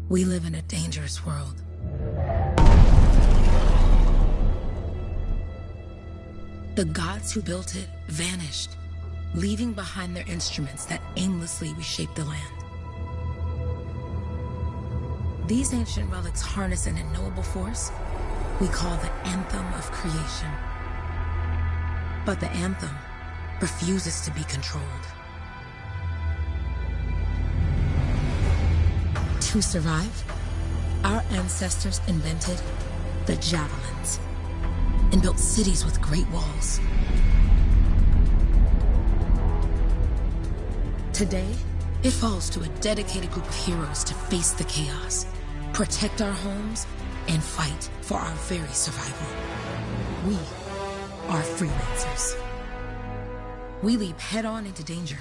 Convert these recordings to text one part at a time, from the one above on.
We live in a dangerous world. The gods who built it vanished, leaving behind their instruments that aimlessly reshaped the land. These ancient relics harness an unknowable force we call the Anthem of Creation. But the Anthem refuses to be controlled. To survive, our ancestors invented the javelins and built cities with great walls. Today, it falls to a dedicated group of heroes to face the chaos, protect our homes, and fight for our very survival. We are freelancers. We leap head-on into danger,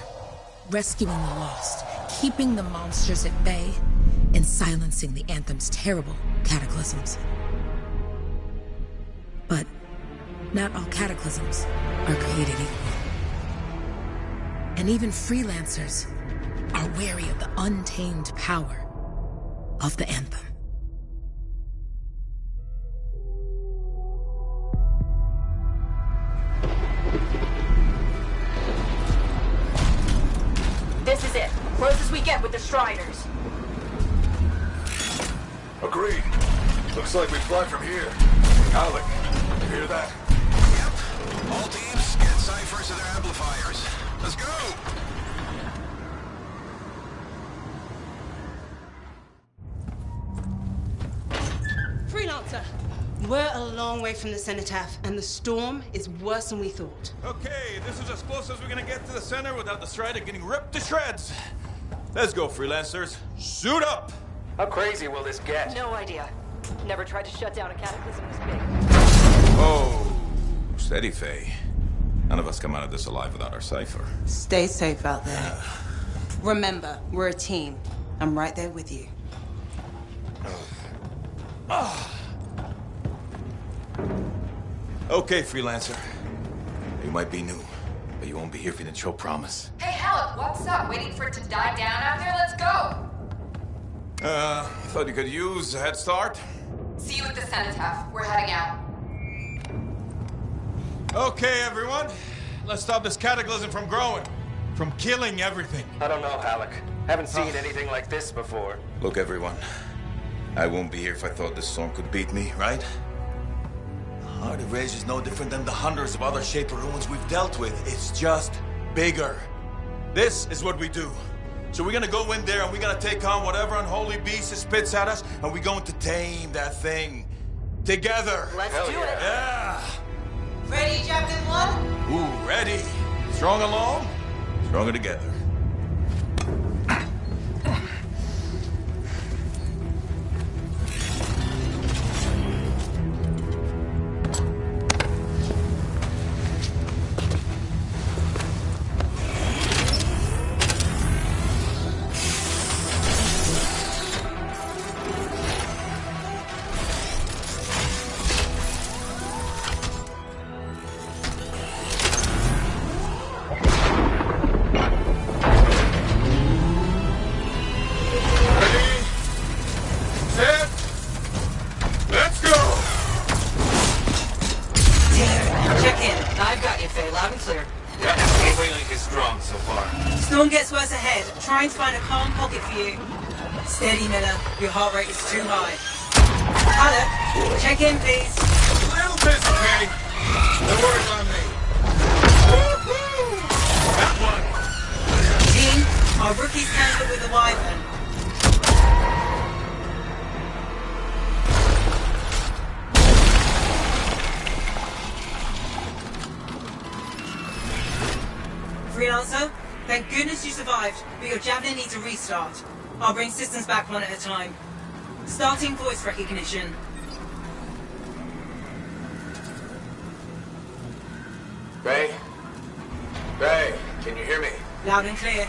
rescuing the lost, keeping the monsters at bay, and silencing the Anthem's terrible cataclysms. But not all cataclysms are created equal. And even freelancers are wary of the untamed power of the Anthem. This is it. Closest we get with the Striders. Agreed. Looks like we fly from here. Alec, you hear that? Yep. All teams, get ciphers to their amplifiers. Let's go! Freelancer! We're a long way from the cenotaph, and the storm is worse than we thought. Okay, this is as close as we're gonna get to the center without the Strider getting ripped to shreds. Let's go, freelancers. Suit up! How crazy will this get? No idea. Never tried to shut down a cataclysm this big. Oh, steady, Faye. None of us come out of this alive without our cipher. Stay safe out there. Remember, we're a team. I'm right there with you. Okay, freelancer. You might be new, but you won't be here if you didn't show promise. Hey, Alec, what's up? Waiting for it to die down out here? Let's go! Thought you could use a head start. See you at the cenotaph. We're heading out. Okay, everyone. Let's stop this cataclysm from growing. From killing everything. I don't know, Alec. Haven't seen anything like this before. Look, everyone. I won't be here if I thought this storm could beat me, right? Heart of Rage is no different than the hundreds of other Shaper ruins we've dealt with. It's just bigger. This is what we do. So we're gonna go in there and we're gonna take on whatever unholy beast it spits at us, and we're going to tame that thing. Together. Let's do it. Yeah. Ready, Javelin 1? Ooh, ready. Strong alone, stronger together. Trying to find a calm pocket for you. Steady, Miller. Your heart rate is too high. Alec, check in, please. A little busy, Kay. No worries on me. That one. Team, our rookies handle with a wyvern. Freelancer? Thank goodness you survived, but your Javelin needs a restart. I'll bring systems back one at a time. Starting voice recognition. Ray? Ray, can you hear me? Loud and clear.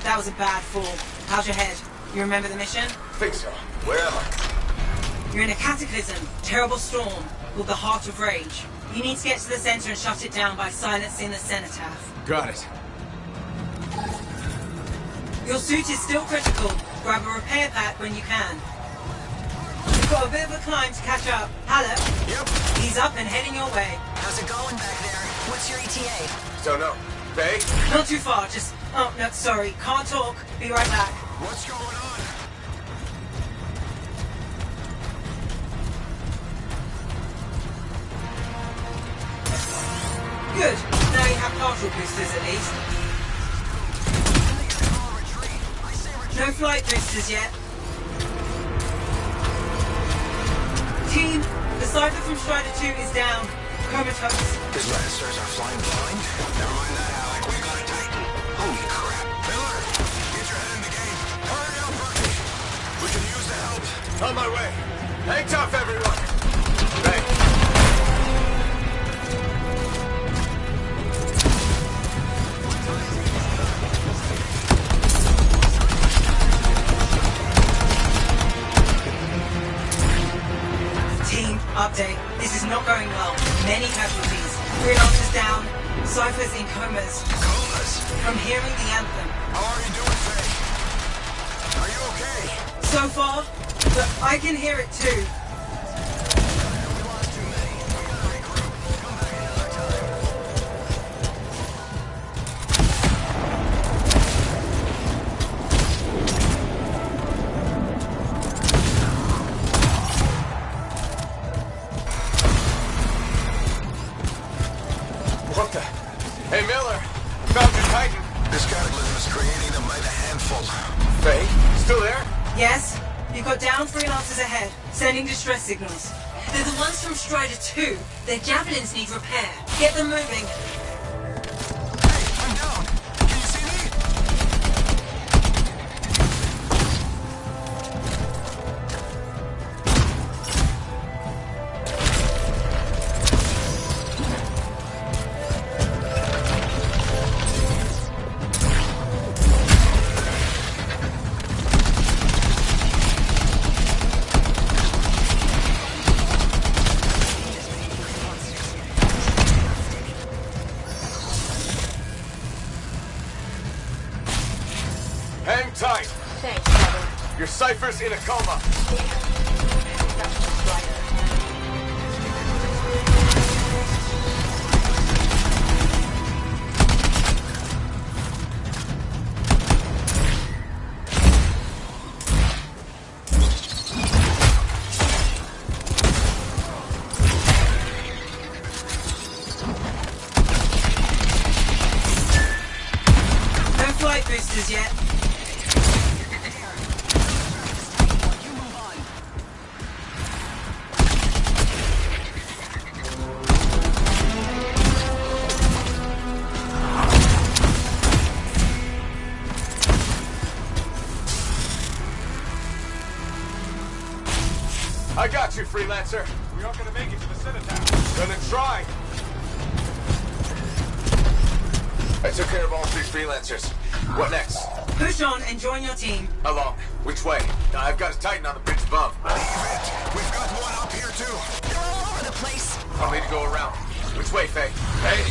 That was a bad fall. How's your head? You remember the mission? Think so. Where am I? You're in a cataclysm, terrible storm, called the Heart of Rage. You need to get to the center and shut it down by silencing the cenotaph. Got it. Your suit is still critical. Grab a repair back when you can. You've got a bit of a climb to catch up. Halep. Yep. He's up and heading your way. How's it going back there? What's your ETA? Don't know. Faye? Not too far, just... Oh, no, sorry. Can't talk. Be right back. What's going on? Good. Now you have partial boosters at least. No flight boosters yet. Team, the Cypher from Strider 2 is down. Comatose. His Lancers are flying blind? Never mind that, Alec. We got a Titan. Holy crap. Miller, get your head in the game. Hurry up, Bucky. We can use the help. On my way. Hang tough, everyone. Faye. Team, update. This is not going well. Many casualties. Freelancers down. Cypher's in comas. Comas? From hearing the Anthem. How are you doing, Faye? Are you okay? So far, but I can hear it too. We lost too many. We gotta regroup. Come back another time. What the? Hey, Miller. Found your Titan. This cataclysm is creating them by the handful. Faye? Still there? Yes? You've got down freelancers ahead, sending distress signals. They're the ones from Strider 2. Their javelins need repair. Get them moving. Hey, I'm down. Can you see me? Hang tight. Thanks, brother. Your Cypher's in a coma. That's the Strider. No flight boosters yet. I got you, Freelancer. We aren't gonna make it to the Citadel. Gonna try. I took care of all 3 Freelancers. What next? Push on and join your team. How long? Which way? I've got a Titan on the bridge above. Leave it. We've got one up here, too. They're all over the place. I'll need to go around. Which way, Faye? Hey!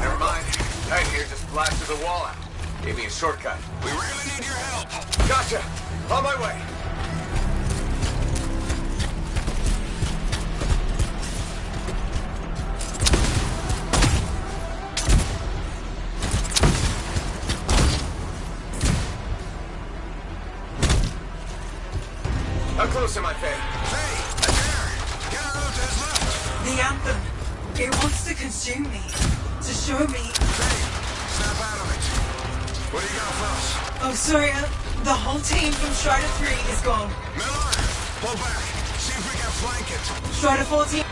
Never mind. Titan here just blasted the wall out. Gave me a shortcut. We really need your help. Gotcha! On my way! How close am I, Faye? Faye, there. Get her out to his left. The Anthem. It wants to consume me. To show me... Faye, snap out of it. What do you got for us? Oh, sorry. The whole team from Strider 3 is gone. Miller, pull back. See if we can flank it. Strider 14...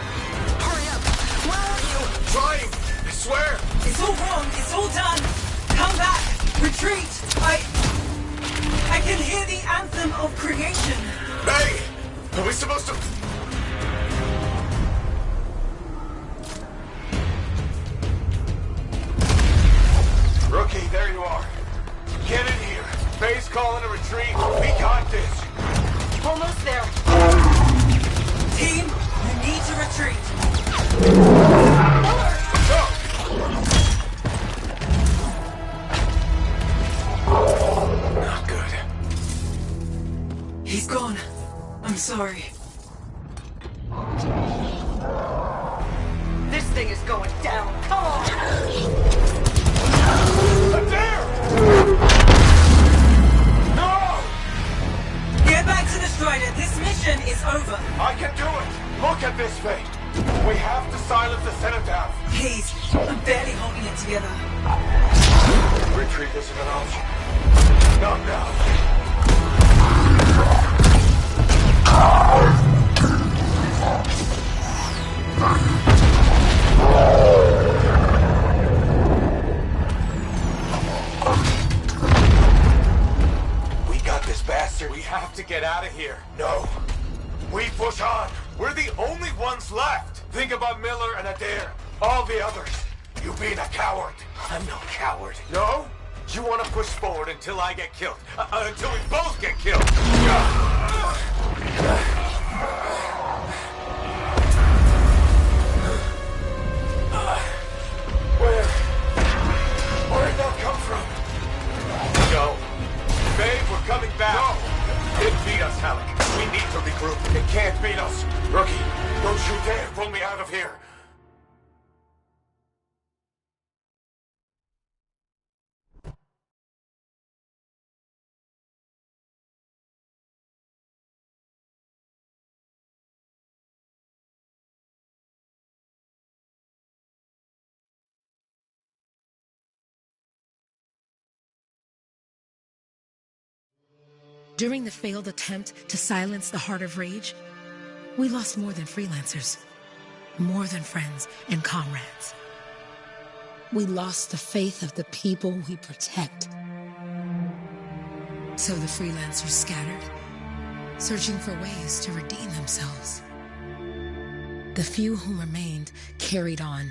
Hurry up. Where are you? Trying! I swear! It's all wrong. It's all done. Come back. Retreat. I can hear the Anthem of creation. Hey! Are we supposed to... Rookie, there you are. Get in here. Faye's calling a retreat. We got this. Almost there. Team, you need to retreat. Go! sorry. This thing is going down. Come on! There! No! Get back to the Strider. This mission is over. I can do it! Look at this thing! We have to silence the Cenotaph! Please, I'm barely holding it together. Retreat isn't an option. Not now. We got this bastard. We have to get out of here. No. We push on. We're the only ones left. Think about Miller and Adair. All the others. You being a coward. I'm no coward. No? You want to push forward until I get killed. Until we both get killed. Where'd that come from? No. Babe, we're coming back. No. It beat us, Halleck. We need to regroup. It can't beat us. Rookie, don't you dare pull me out of here. During the failed attempt to silence the Heart of Rage, we lost more than freelancers, more than friends and comrades. We lost the faith of the people we protect. So the freelancers scattered, searching for ways to redeem themselves. The few who remained carried on,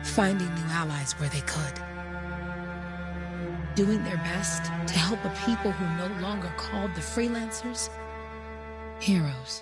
finding new allies where they could. Doing their best to help a people who no longer called the freelancers heroes.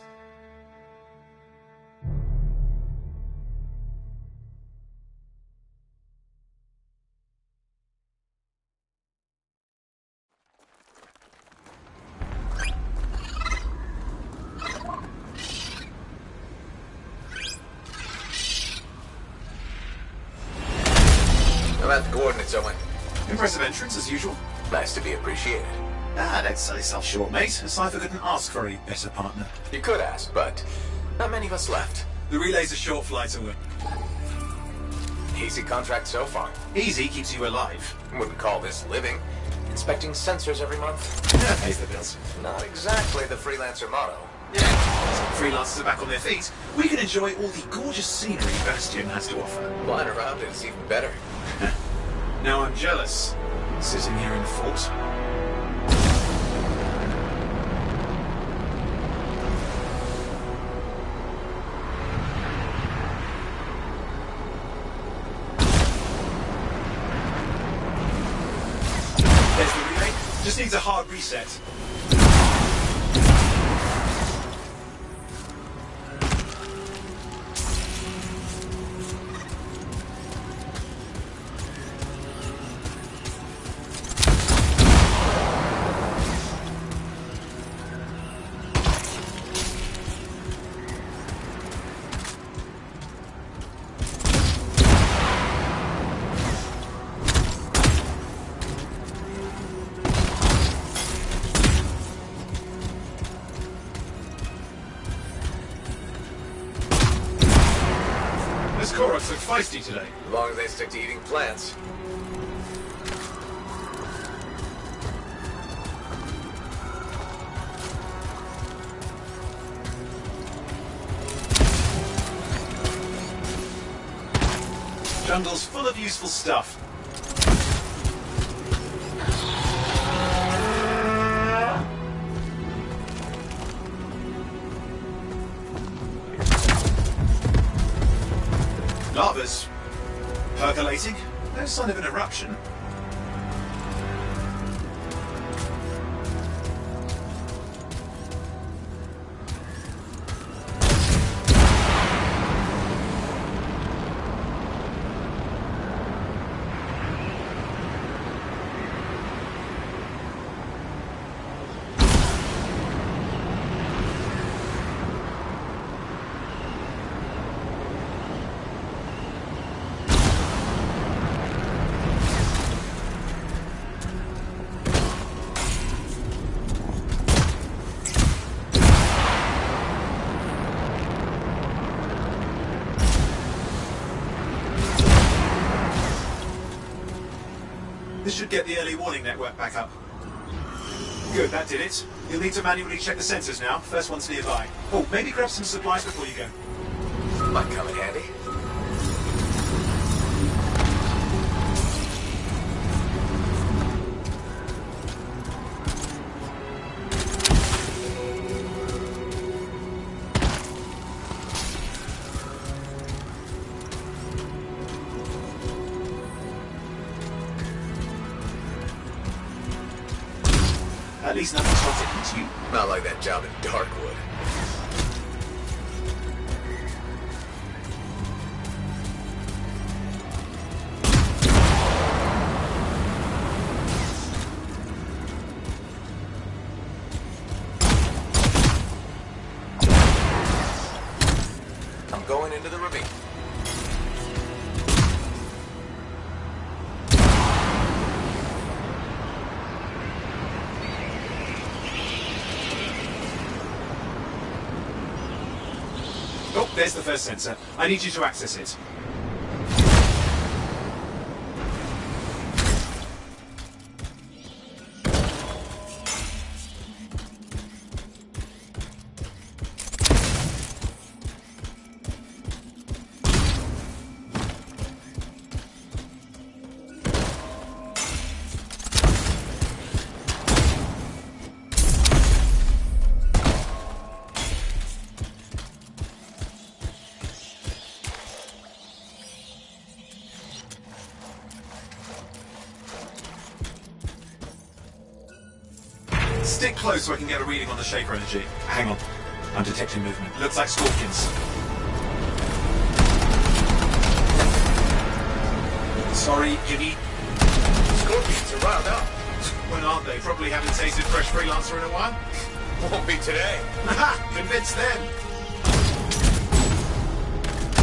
How about the coordinates, Owen? Impressive entrance, as usual. Nice to be appreciated. Don't sell yourself short, mate. A Cypher couldn't ask for a better partner. You could ask, but not many of us left. The relay's a short flight away. Easy contract so far. Easy keeps you alive. Wouldn't call this living. Inspecting sensors every month. Pays the bills. Not exactly the freelancer motto. Yeah. Freelancers are back on their feet. We can enjoy all the gorgeous scenery Bastion has to offer. Flying around is even better. Now I'm jealous, sitting here in the fort. There's the relay. Just needs a hard reset. This Korok's look feisty today. As long as they stick to eating plants. Jungle's full of useful stuff. Lava's percolating. No sign of an eruption. should get the early warning network back up. Good, that did it. You'll need to manually check the sensors now. First one's nearby. Oh, maybe grab some supplies before you go. Might come in handy. At least nothing's hot to you. Not like that job in Darkwood. I'm going into the ravine. Oh, there's the first sensor. I need you to access it. Stick close so I can get a reading on the Shaper energy. Hang on. I'm detecting movement. Looks like scorpions. Sorry, Jimmy. Scorpions are riled up. When aren't they? Probably haven't tasted fresh freelancer in a while. Won't be today. Aha! Convinced them.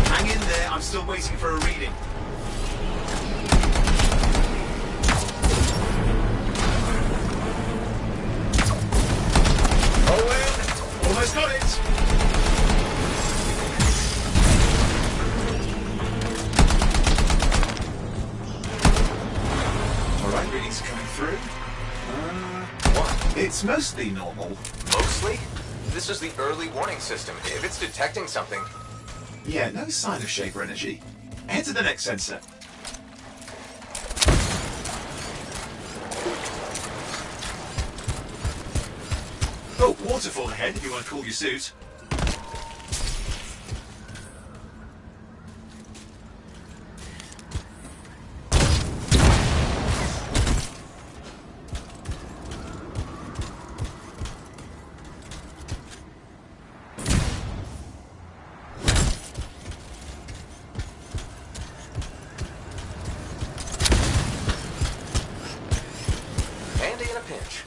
Hang in there. I'm still waiting for a reading. Almost got it! Alright, readings are coming through. What? It's mostly normal. Mostly? This is the early warning system. If it's detecting something... Yeah, no sign of Shaper energy. Head to the next sensor. Oh, waterfall ahead if you want to cool your suit. Handy in a pinch.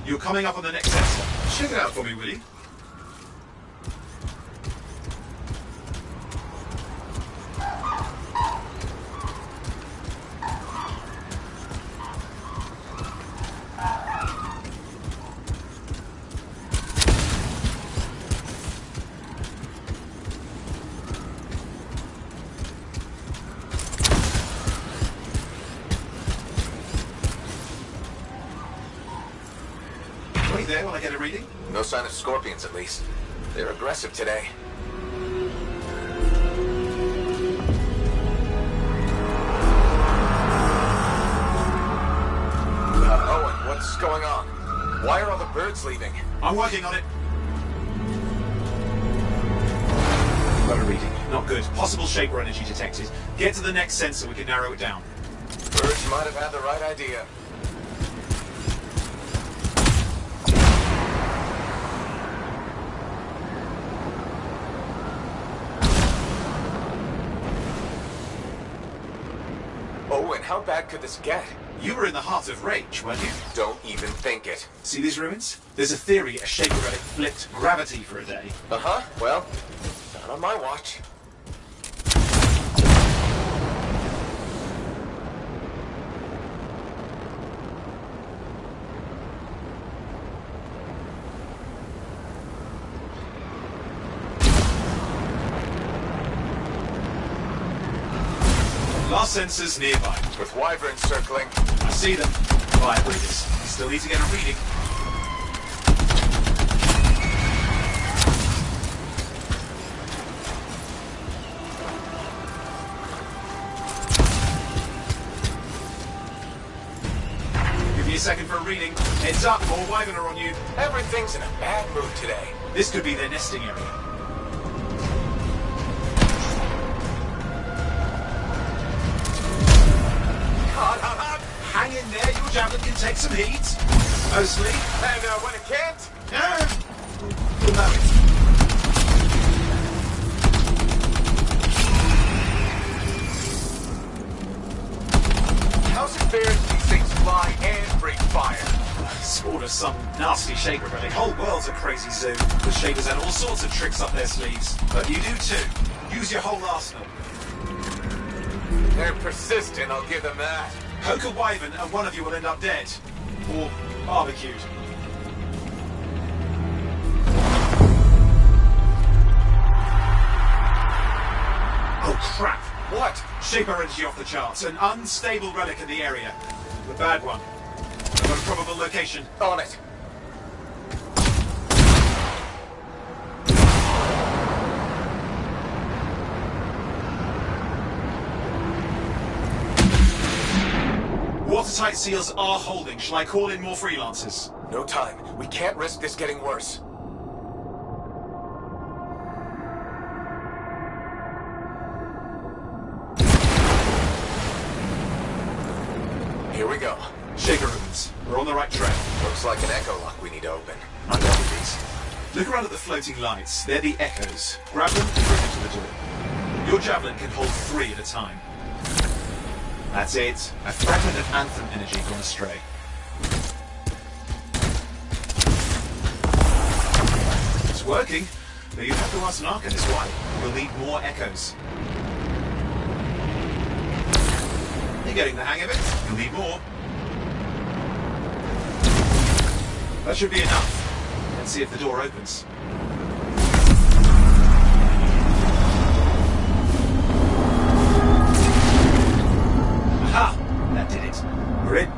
You're coming up on the next sensor. Check it out for me, will you? Wait there while I get a reading. No sign of scorpions, at least. They're aggressive today. Owen, what's going on? Why are all the birds leaving? I'm working on it. Got a reading. Not good. Possible Shaper energy detected. Get to the next sensor, we can narrow it down. Birds might have had the right idea. Owen, how bad could this get? You were in the heart of Rage, weren't you? Don't even think it. See these ruins? There's a theory a Shaper relic flipped gravity for a day. Uh-huh. Well, not on my watch. Last sensors nearby. With Wyverns circling. I see them. Fire breathers. Still need to get a reading. Give me a second for a reading. Heads up, more Wyvern are on you. Everything's in a bad mood today. This could be their nesting area. Hang in there, your javelin can take some heat. Mostly. And when it can't? We'll know it. How's it fair that these things fly and breathe fire? Sort of some nasty shaper, but the whole world's a crazy zoo. The shapers had all sorts of tricks up their sleeves. But you do too. Use your whole arsenal. They're persistent, I'll give them that. Poke a wyvern and one of you will end up dead. Or barbecued. Oh crap! What? Shaper energy off the charts. An unstable relic in the area. The bad one. I've got a probable location. On it. Watertight seals are holding. Shall I call in more freelancers? No time. We can't risk this getting worse. Here we go. Shaker rooms. We're on the right track. Looks like an echo lock we need to open. I know these. Look around at the floating lights. They're the echoes. Grab them and bring them to the door. Your javelin can hold 3 at a time. That's it. A fragment of Anthem energy gone astray. It's working, but you have to ask an Arcanist why. You'll need more echoes. You're getting the hang of it. You'll need more. That should be enough. Let's see if the door opens. Aha! That did it. We're in.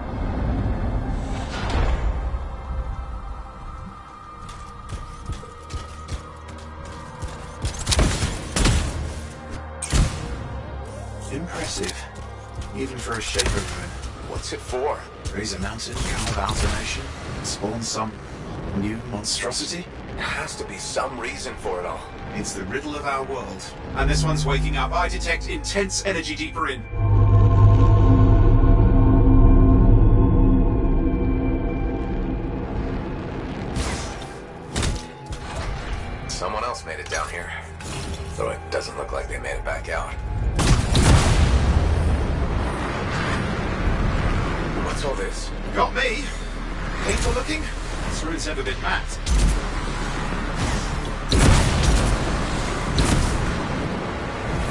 Impressive. Even for a shaper ruin. What's it for? Raise a mountain, carve out a nation, spawn some new monstrosity? There has to be some reason for it all. It's the riddle of our world. And this one's waking up. I detect intense energy deeper in. Someone else made it down here. Though it doesn't look like they made it back out. What's all this? Got me. Painful looking? This room's never been mapped.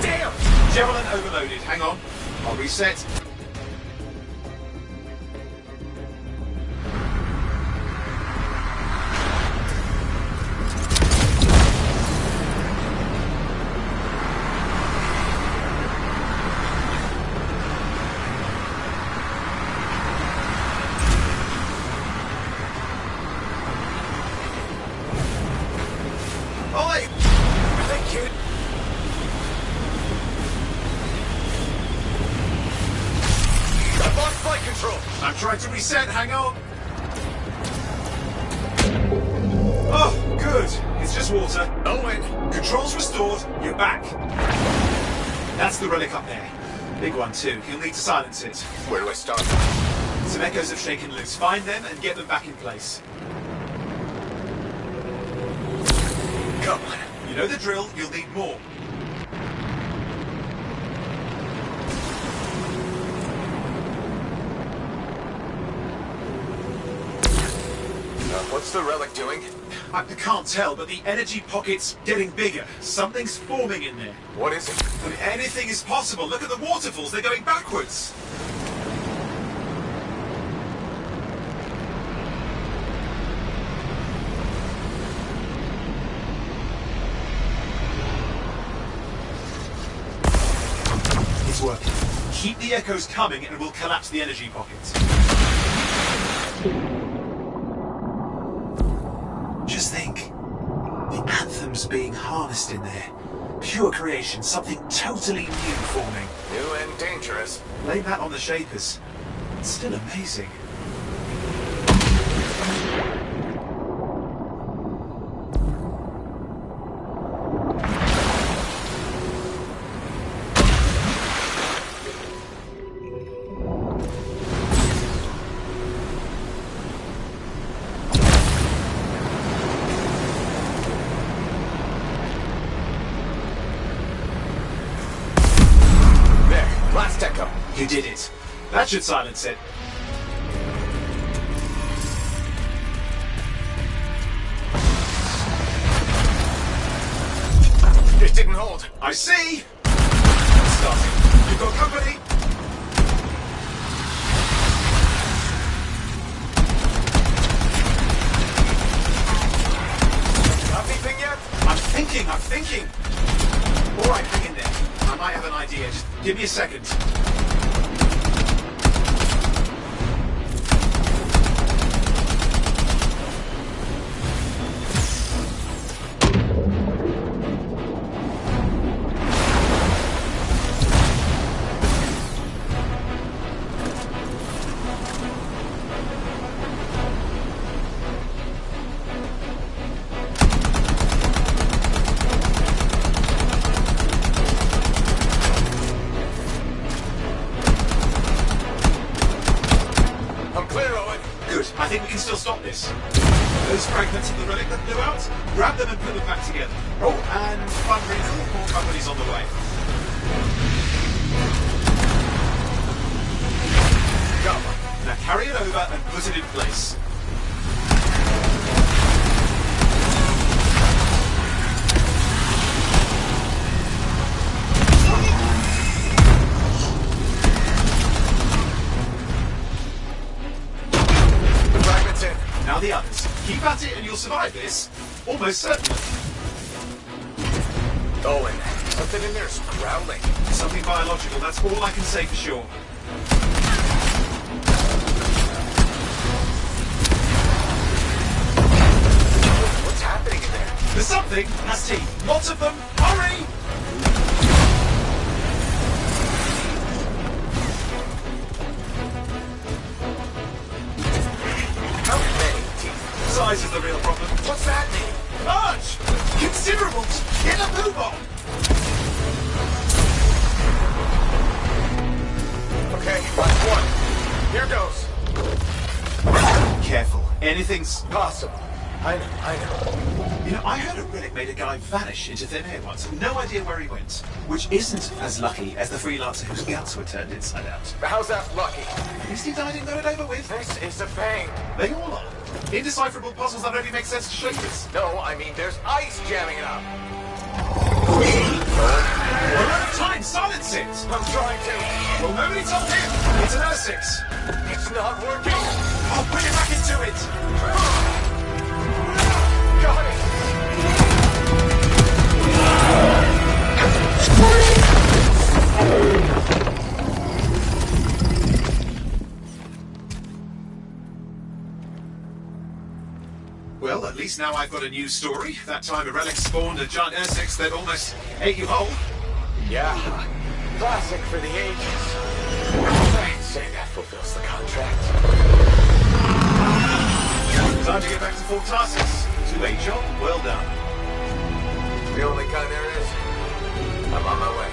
Damn! Javelin overloaded. Hang on. I'll reset. I'm trying to reset, hang on. Oh, good. It's just water. Owen! Controls restored, you're back. That's the relic up there. Big one too, you'll need to silence it. Where do I start? Some echoes have shaken loose. Find them and get them back in place. Come on. You know the drill, you'll need more. What's the relic doing? I can't tell, but the energy pocket's getting bigger. Something's forming in there. What is it? I mean, anything is possible. Look at the waterfalls, they're going backwards. It's working. Keep the echoes coming and we'll collapse the energy pockets. Just think. The Anthem's being harnessed in there. Pure creation, something totally new forming. New and dangerous. Blame that on the Shapers. It's still amazing. Last echo. You did it. That should silence it. It didn't hold. I see. Starting. You've got company. Anything yet? I'm thinking. All right, hang in there. I might have an idea. Just give me a second. I think we can still stop this. Those fragments of the relic that blew out, grab them and put them back together. Oh, and fundraising, more companies on the way. Go. Now carry it over and put it in place. Now the others. Keep at it and you'll survive this. Almost certainly. Owen, something in there's growling. Something biological, that's all I can say for sure. What's happening in there? There's something. Has teeth. Lots of them. Hurry! Size is the real problem. What's that mean? Large! Considerable! Get a move on! Okay, last one. Here goes. Careful. Anything's Possible. I know. You know, I heard a relic made a guy vanish into thin air once. No idea where he went. Which isn't as lucky as the freelancer whose guts were turned inside out. How's that lucky? At least he died and got it over with. This is a pain. They all are. Indecipherable puzzles that only make sense to Shapers. No, I mean there's ice jamming it up. We're out of time. Silence it. I'm trying to. Well, nobody told him. It's an R6. It's not working. I'll put it back into it. Got it. Well, at least now I've got a new story. That time a relic spawned a giant R6 that almost ate you whole. Yeah. Classic for the ages. I'd say that fulfills the contract. Time to get back to Fort Tarsus. To a job well done. The only kind there is. I'm on my way.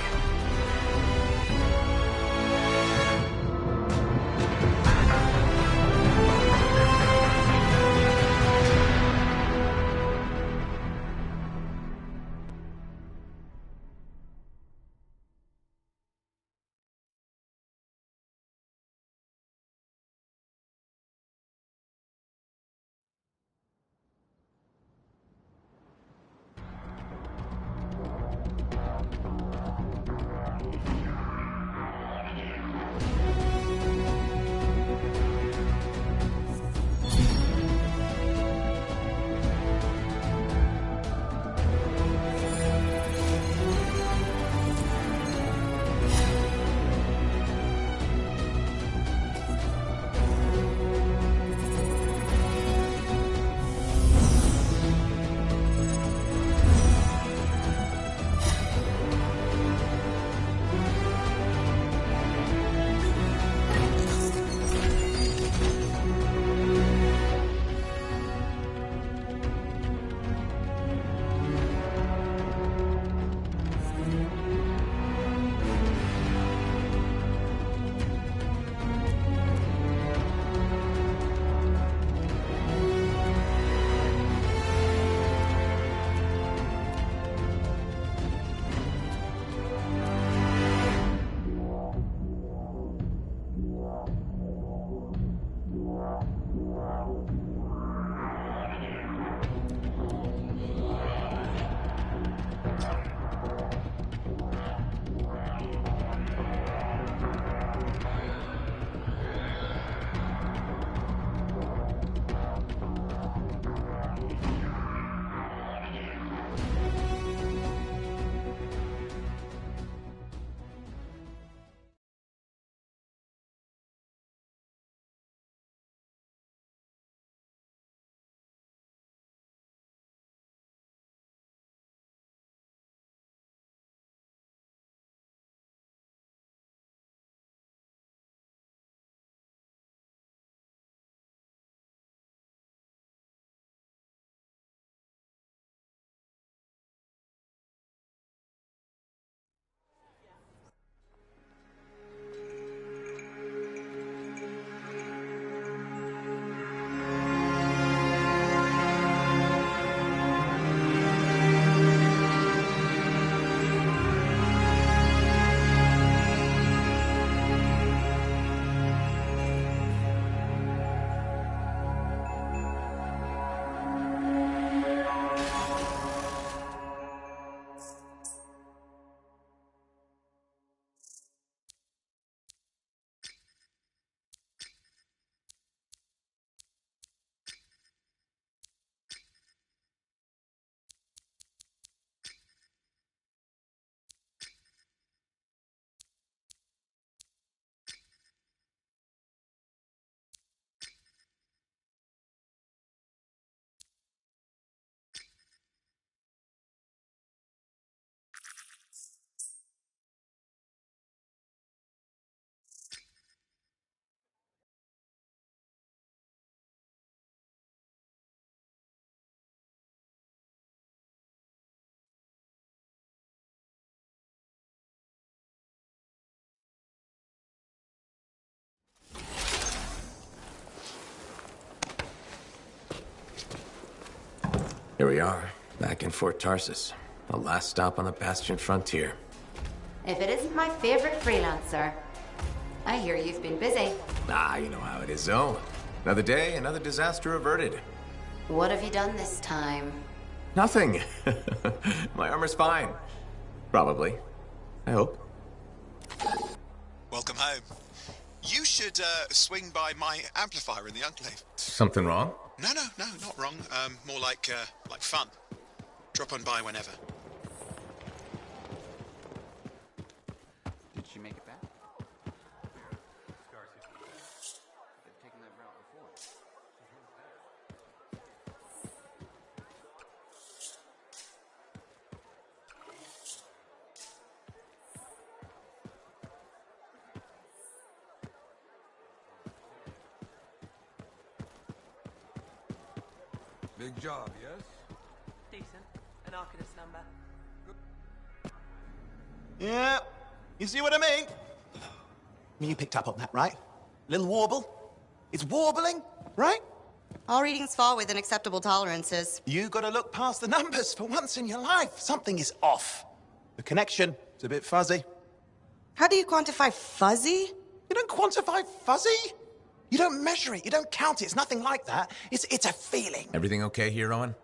Here we are, back in Fort Tarsus. The last stop on the Bastion frontier. If it isn't my favorite freelancer. I hear you've been busy. Ah, you know how it is, Zoe. Another day, another disaster averted. What have you done this time? Nothing. My armor's fine. Probably. I hope. Welcome home. You should swing by my amplifier in the Enclave. Something wrong? No, not wrong. More like fun. Drop on by whenever. Did she make it back? They've taken that route before. Big job, yes? Decent. An Arcanist number. Yeah, you see what I mean? You picked up on that, right? Little warble? It's warbling, right? All readings fall within acceptable tolerances. You gotta look past the numbers for once in your life. Something is off. The connection is a bit fuzzy. How do you quantify fuzzy? You don't quantify fuzzy? You don't measure it, you don't count it, it's nothing like that. It's a feeling. Everything okay here, Owen?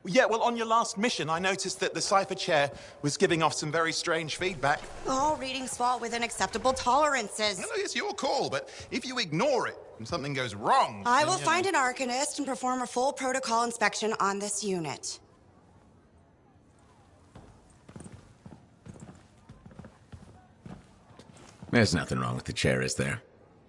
Yeah, well, on your last mission, I noticed that the Cypher Chair was giving off some very strange feedback. All readings fall within acceptable tolerances. Well, it's your call, but if you ignore it and something goes wrong... I will find an Arcanist and perform a full protocol inspection on this unit. There's nothing wrong with the chair, is there?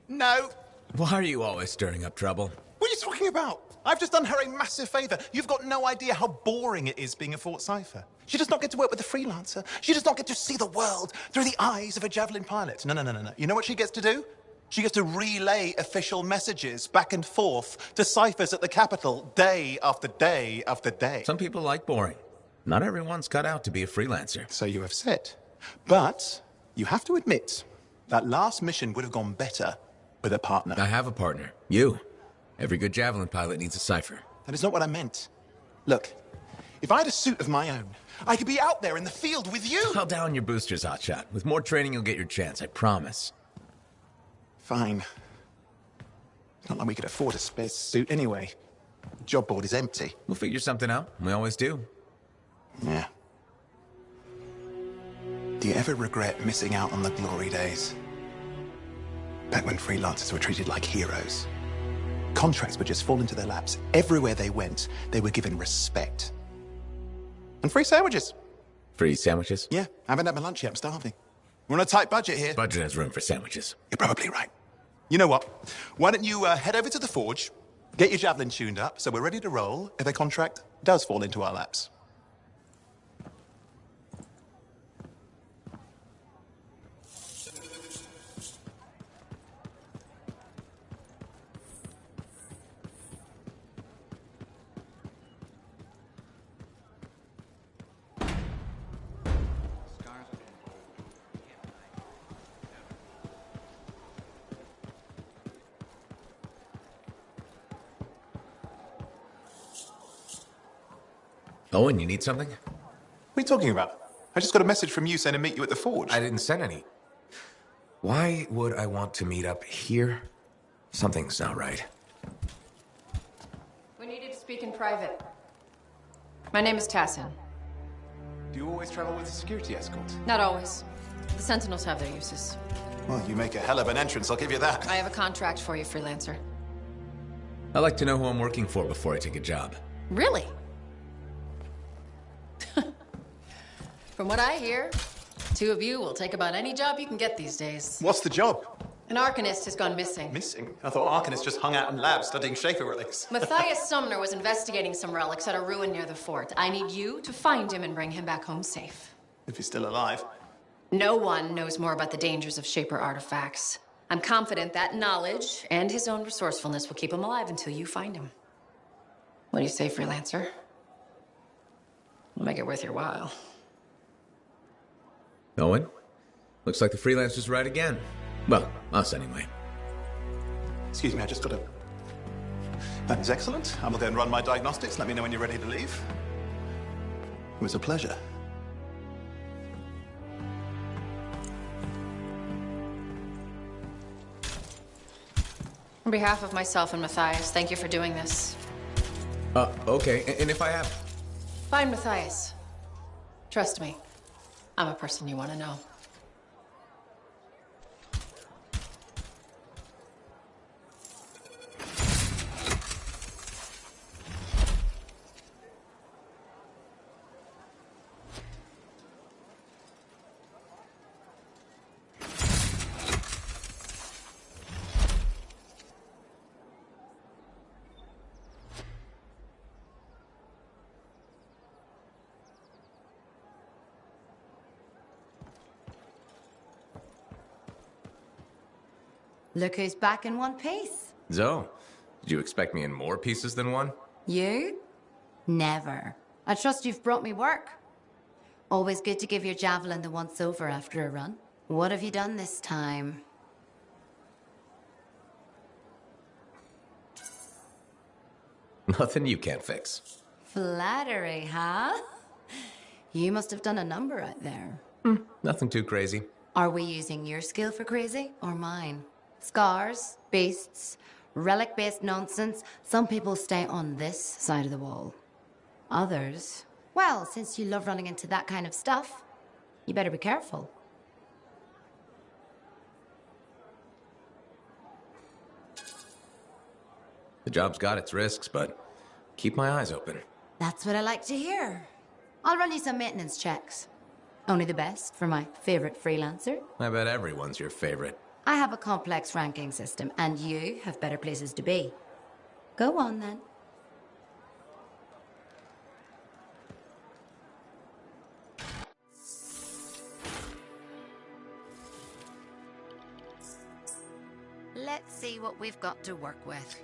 No. Why are you always stirring up trouble? What are you talking about? I've just done her a massive favor. You've got no idea how boring it is being a Fort Cypher. She does not get to work with a freelancer. She does not get to see the world through the eyes of a Javelin pilot. No. You know what she gets to do? She gets to relay official messages back and forth to Cyphers at the Capitol day after day after day. Some people like boring. Not everyone's cut out to be a freelancer. So you have said. But you have to admit, that last mission would have gone better with a partner. I have a partner. You. Every good Javelin pilot needs a cipher. That is not what I meant. Look, if I had a suit of my own, I could be out there in the field with you. I'll down your boosters, Hotshot. With more training, you'll get your chance, I promise. Fine. It's not like we could afford a spare suit anyway. The job board is empty. We'll figure something out. We always do. Yeah. Do you ever regret missing out on the glory days? Back when freelancers were treated like heroes. Contracts would just fall into their laps. Everywhere they went, they were given respect. And free sandwiches. Free sandwiches? Yeah, I haven't had my lunch yet. I'm starving. We're on a tight budget here. Budget has room for sandwiches. You're probably right. You know what? Why don't you head over to the forge, get your Javelin tuned up, so we're ready to roll if a contract does fall into our laps. Owen, you need something? What are you talking about? I just got a message from you saying to meet you at the forge. I didn't send any. Why would I want to meet up here? Something's not right. We needed to speak in private. My name is Tassin. Do you always travel with a security escort? Not always. The Sentinels have their uses. Well, you make a hell of an entrance, I'll give you that. I have a contract for you, freelancer. I like to know who I'm working for before I take a job. Really? From what I hear, two of you will take about any job you can get these days. What's the job? An Arcanist has gone missing. Missing? I thought Arcanists just hung out in labs studying Schaefer relics. Matthias Sumner was investigating some relics at a ruin near the fort. I need you to find him and bring him back home safe. If he's still alive. No one knows more about the dangers of Shaper artifacts. I'm confident that knowledge and his own resourcefulness will keep him alive until you find him. What do you say, freelancer? We'll make it worth your while. Owen? Looks like the freelancer's right again. Well, us anyway. Excuse me, I just got a That is excellent. I will go and run my diagnostics. Let me know when you're ready to leave. It was a pleasure. On behalf of myself and Matthias, thank you for doing this. Okay. And if I have... Fine, Matthias. Trust me. I'm a person you want to know. Look who's back in one piece. Zoe, did you expect me in more pieces than one? You? Never. I trust you've brought me work. Always good to give your javelin the once over after a run. What have you done this time? Nothing you can't fix. Flattery, huh? You must have done a number out there. Nothing too crazy. Are we using your skill for crazy or mine? Scars, beasts, relic-based nonsense. Some people stay on this side of the wall. Others, well, since you love running into that kind of stuff, you better be careful. The job's got its risks, but keep my eyes open. That's what I like to hear. I'll run you some maintenance checks. Only the best for my favorite freelancer. I bet everyone's your favorite. I have a complex ranking system, and you have better places to be. Go on, then. Let's see what we've got to work with.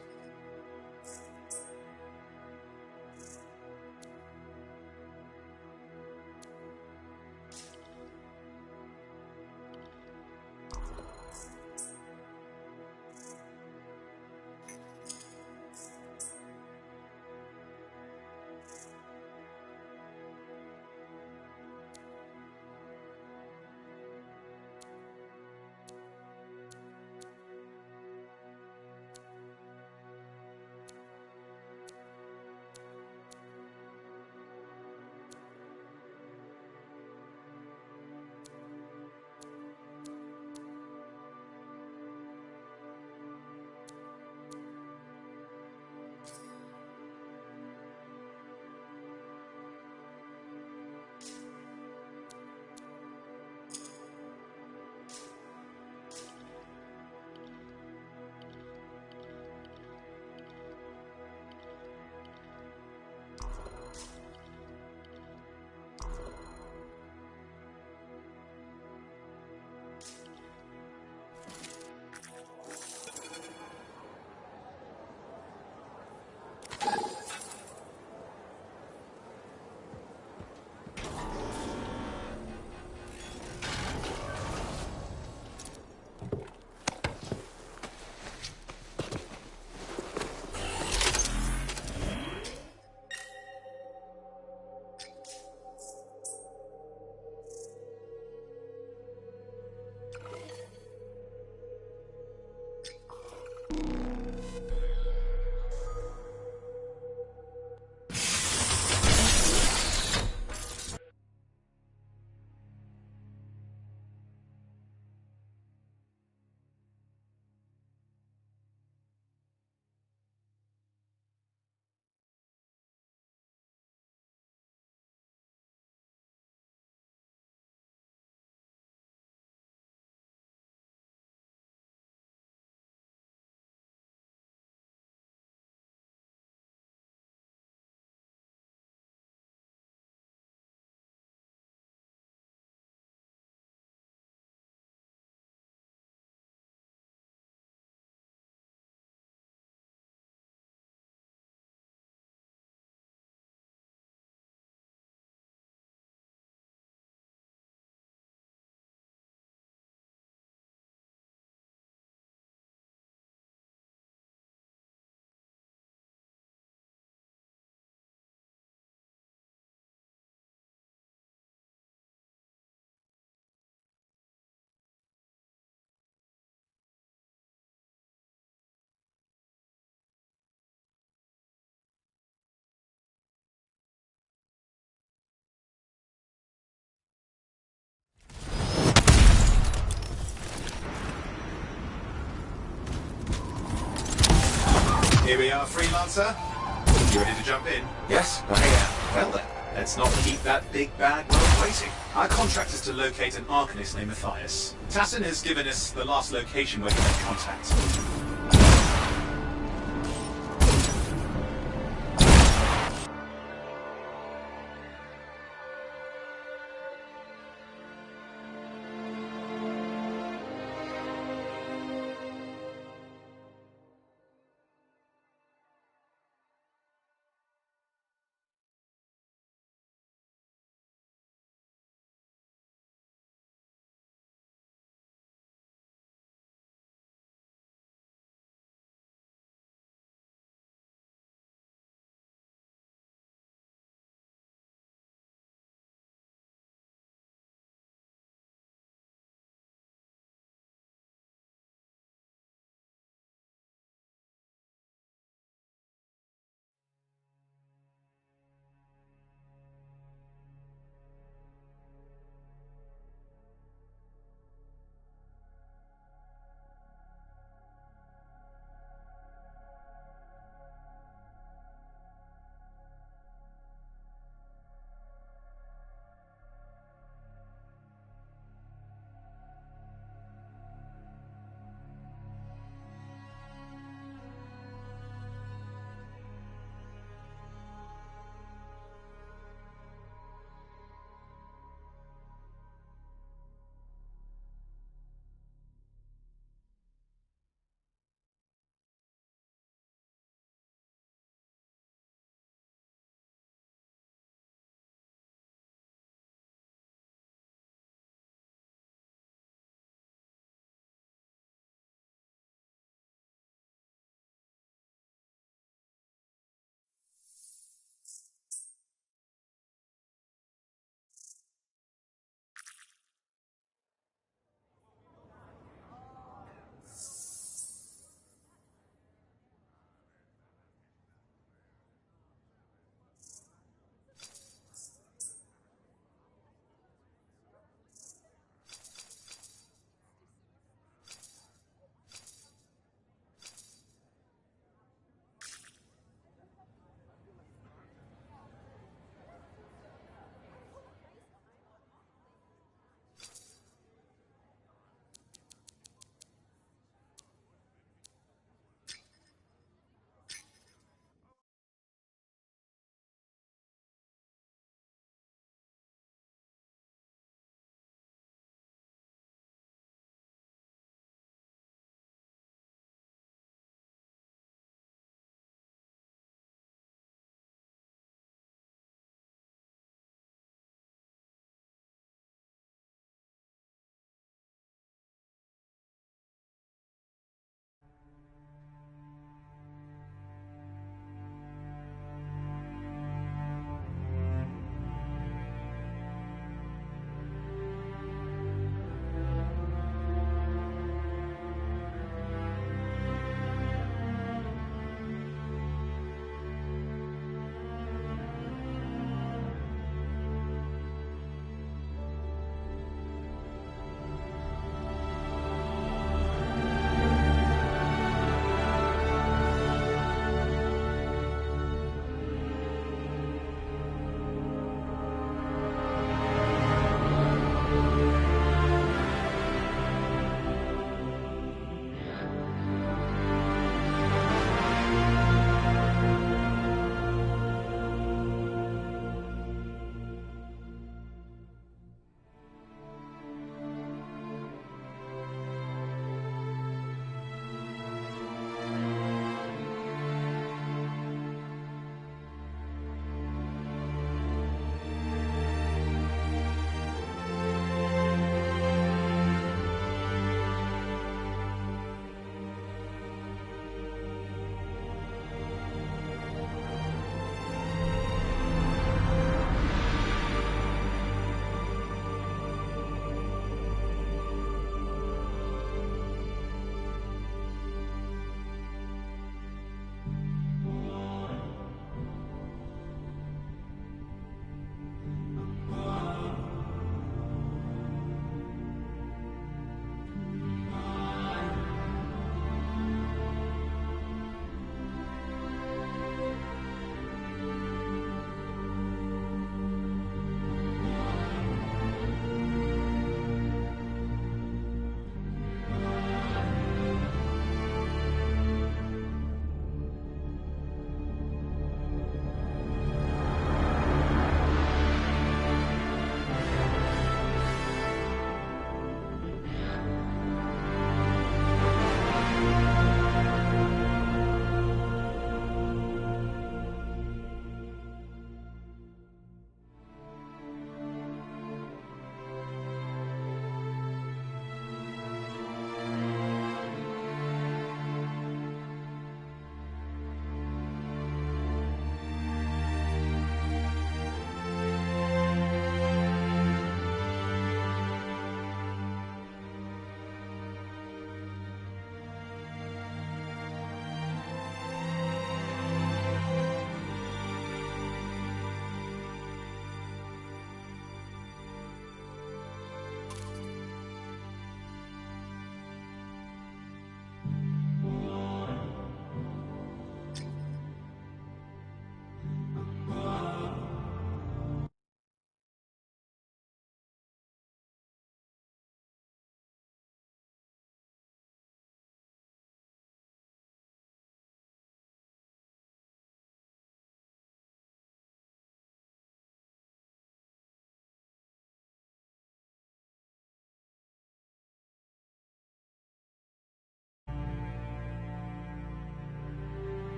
we are, Freelancer. You ready to jump in? Yes, I am. Well then, let's not keep that big bad world waiting. Our contract is to locate an Arcanist named Matthias. Tassin has given us the last location where he made contact.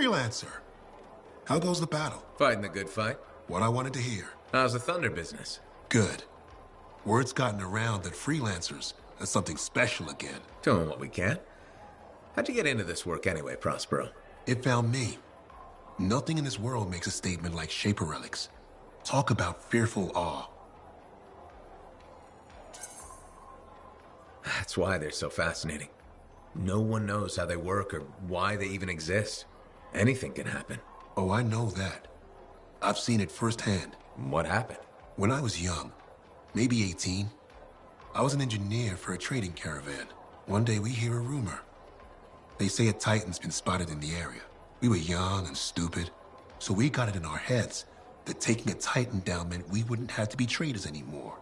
Freelancer. How goes the battle? Fighting the good fight. What I wanted to hear. How's the Thunder business? Good. Word's gotten around that Freelancers are something special again. Doing what we can. How'd you get into this work anyway, Prospero? It found me. Nothing in this world makes a statement like Shaper relics. Talk about fearful awe. That's why they're so fascinating. No one knows how they work or why they even exist. Anything can happen. Oh, I know that. I've seen it firsthand. What happened? When I was young, maybe 18, I was an engineer for a trading caravan. One day we hear a rumor. They say a Titan's been spotted in the area. We were young and stupid, so we got it in our heads that taking a Titan down meant we wouldn't have to be traders anymore.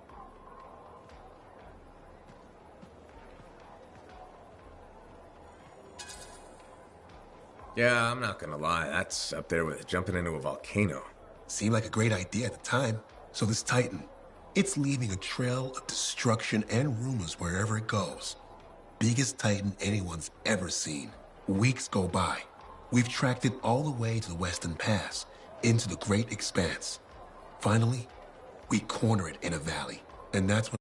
Yeah, I'm not gonna lie, that's up there with jumping into a volcano. Seemed like a great idea at the time. So this Titan, it's leaving a trail of destruction and rumors wherever it goes. Biggest Titan anyone's ever seen. Weeks go by. We've tracked it all the way to the Western Pass, into the Great Expanse. Finally, we corner it in a valley, and that's when